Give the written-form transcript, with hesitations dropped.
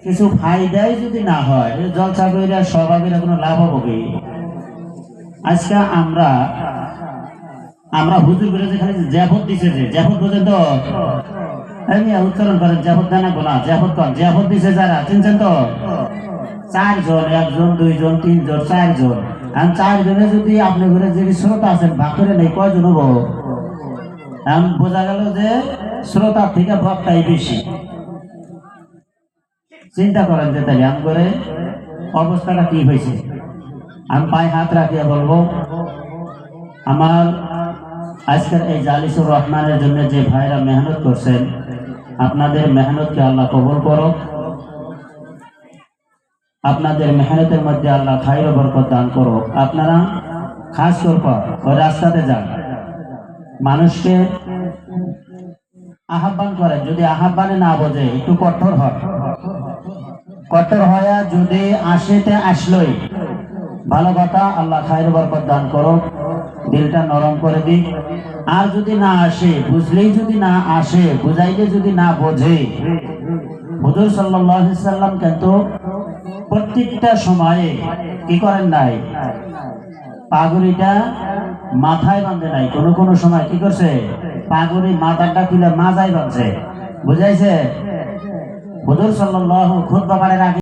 কিছু ফায়দাই যদি না হয় জলসা কইরা স্বভাবের কোনো লাভ হবে কি? আজকে আমরা আমরা হুজুর করে যেখানে জাফত দিছে, যে জাফত বোঝেন তো, আমি উচ্চারণ করেন জাফত জানা গোনা জাফত কন জাফত দিছে যারা চিনছেন তো, চারজন, একজন, দুইজন, তিনজন, চারজন। আর চারজনে যদি আপনি ঘরে যে শ্রোতা আছেন ভাগ করে নেই, কয়জন হবো? বোঝা গেল যে শ্রোতার থেকে ভক্তাই বেশি। চিন্তা করেন যে তাহলে আম করে অবস্থাটা কি হয়েছে। আমি পায়ে হাত রাখিয়া বলবো, আমার আজকের এই জালিসুর রহমানের জন্য যে ভাইরা মেহনত করছেন, আপনাদের মেহনতকে আল্লাহ কবুল করো। আপনাদের মেহনতের মধ্যে আল্লাহ খাইর ও বরকত দান করো। আপনারা খাস করে ওই রাস্তাতে যান, মানুষকে আহ্বান করেন। যদি আহ্বানে না বোঝে একটু কঠোর হয়, কঠোর হয়ে যদি আসেতে আসলোই ভালো কথা, আল্লাহ খাইর বরকত দান করো, দিলটা নরম করে দিক। আর যদি না আসে, বুঝলেই যদি না আসে, বুঝাইলে যদি না বোঝে, হুজুর সাল্লাল্লাহু আলাইহি সাল্লাম কিন্তু প্রত্যেকটা সময়ে কি করেন নাই, পাগড়িটা মাথায় বাঁধে নাই, কোনো কোনো সময় কি করছে, পাগড়ি মাথাটা খুলে মাজায় বাঁধছে। বুঝাইছে? হুজুর সাল্লাল্লাহু খুতবা করার আগে